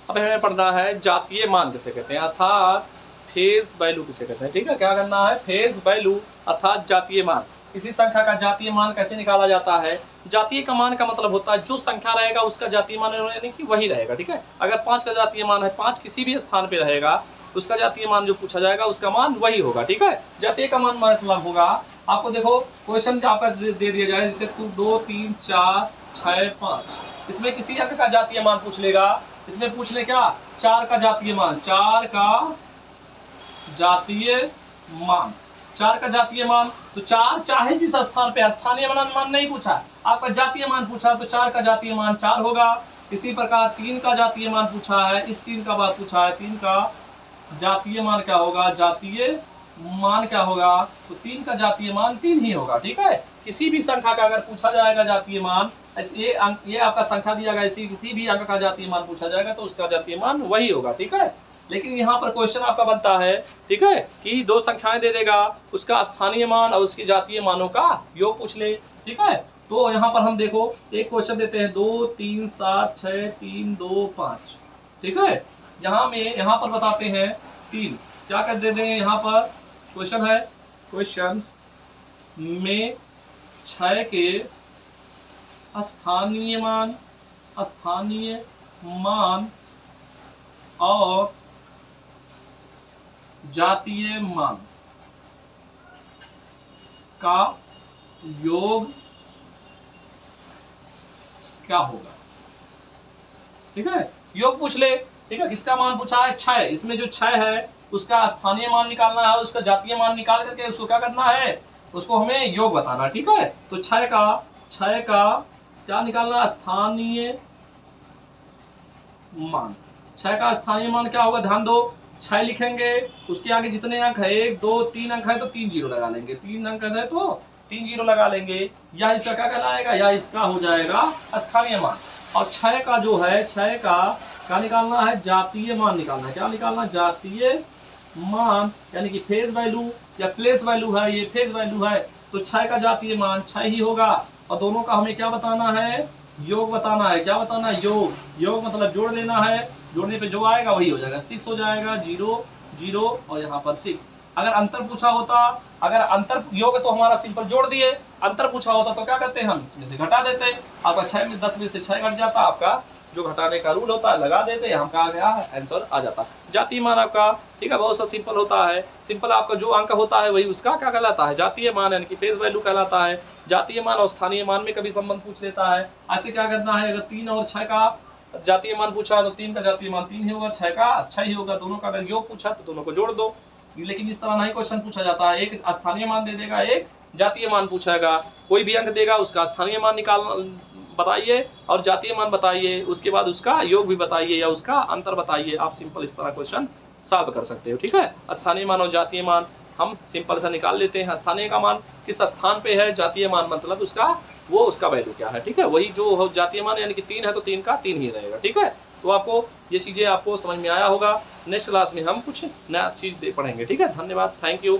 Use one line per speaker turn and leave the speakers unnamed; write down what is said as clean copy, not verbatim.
अब हमें पढ़ना है जातीय मान किसे कहते हैं, अर्थात फेज वैल्यू किसे कहते हैं। ठीक है, क्या करना है, फेज वैल्यू अर्थात जातीय मान। किसी संख्या का जातीय मान कैसे निकाला जाता है, जातीय का मान का मतलब होता है जो संख्या रहेगा उसका जातीय मान यानी कि वही रहेगा। ठीक है, अगर 5 का जातीय मान है, 5 किसी भी स्थान पे रहेगा, उसका जातीय मान जो पूछा जाएगा उसका मान वही होगा। ठीक है, जातीय का मान मतलब होगा, आपको देखो क्वेश्चन आपका दे दिया जाए जैसे 2 3 4 6 5, इसमें किसी अंक का जातीय मान पूछ लेगा, इसमें पूछ ले क्या 4 का जातीय मान, 4 का जातीय मान, 4 का जातीय मान, तो 4 चाहे जिस स्थान पे, स्थानीय मान नहीं पूछा, आपका जातीय मान पूछा, तो 4 का जातीय मान 4 होगा। इसी प्रकार 3 का जातीय मान पूछा है, इस 3 का बात पूछा है, 3 का जातीय मान क्या होगा, जातीय मान क्या होगा, तो 3 का जातीय मान 3 ही होगा। ठीक है, किसी भी संख्या का अगर पूछा जाएगा जातीय मान, ये आपका संख्या दिया गया, इसी किसी भी अंक का जातीय मान पूछा जाएगा तो उसका जातीय मान वही होगा। ठीक है, लेकिन यहाँ पर क्वेश्चन आपका बनता है, ठीक है, कि दो संख्याएं दे देगा, उसका स्थानीय मान और उसकी जातीय मानों का योग पूछ ले। ठीक है, तो यहाँ पर हम देखो एक क्वेश्चन देते हैं 2 3 7 6 3 2 5। ठीक है, यहाँ पर बताते हैं 3, क्या कर दे देंगे, यहाँ पर क्वेश्चन है, क्वेश्चन में 6 के स्थानीय मान और जातीय मान का योग क्या होगा। ठीक है, योग पूछ ले। ठीक है, किसका मान पूछा है, 6, इसमें जो 6 है उसका स्थानीय मान निकालना है, उसका जातीय मान निकाल करके उसको क्या करना है, उसको हमें योग बताना। ठीक है, तो 6 का क्या निकालना, स्थानीय मान, 6 का स्थानीय मान क्या होगा, ध्यान दो, 6 लिखेंगे, उसके आगे जितने अंक है 1 2 3 अंक है तो 3 जीरो लगा लेंगे, 3 अंक है तो 3 जीरो लगा लेंगे, या इसका क्या कहलाएगा, या इसका हो जाएगा स्थानीय मान। और 6 का जो है, 6 का क्या निकालना है, जातीय मान निकालना है। क्या निकालना, जातीय मान, यानी कि फेज वैल्यू या प्लेस वैल्यू है, ये फेज वैल्यू है, तो 6 का जातीय मान 6 ही होगा। और दोनों का हमें क्या बताना है, योग बताना है। क्या बताना है, योग मतलब जोड़ लेना है, जोड़ने पे जो आएगा वही हो जाएगा, 6 हो जाएगा, 0 0 और यहाँ पर 6। अगर अंतर पूछा होता, अगर अंतर योग तो हमारा सिंपल जोड़ दिए, अंतर पूछा होता तो क्या करते हैं, हम इसमें से घटा देते, आपका 6 में 10 में से 6 घट जाता, आपका जो घटाने का रूल होता है लगा देते, हमका आ गया आंसर आ जाता। जातीय मान आपका, ठीक है, बहुत सा सिंपल होता है, सिंपल आपका जो अंक होता है वही उसका क्या कहलाता है, जातीय मान, यानी कि फेज वैल्यू कहलाता है। जातीय मान और स्थानीय मान में कभी संबंध पूछ लेता है, ऐसे क्या करना है, अगर 3 और 6 का जातीय मान पूछा तो 3 का जातीय मान 3 ही होगा, 6 का 6 ही होगा, दोनों का अगर योग पूछा तो दोनों को जोड़ दो। लेकिन इस तरह नहीं क्वेश्चन पूछा जाता है, एक स्थानीय मान दे देगा, एक जातीय मान पूछेगा, कोई भी अंक देगा उसका स्थानीय मान निकाल बताइए और जातीय मान बताइए, उसके बाद उसका योग भी बताइए या उसका अंतर बताइए। आप सिंपल इस तरह क्वेश्चन सॉल्व कर सकते हो। ठीक है, स्थानीय मान और जातीय मान हम सिंपल सा निकाल लेते हैं। स्थानीय का मान किस स्थान पे है, जातीय मान मतलब उसका वैल्यू क्या है। ठीक है, वही जो जातीय मान यानी कि 3 है तो 3 का 3 ही रहेगा। ठीक है, तो आपको ये चीजें आपको समझ में आया होगा। नेक्स्ट क्लास में हम कुछ नया चीज पढ़ेंगे। ठीक है, धन्यवाद, थैंक यू।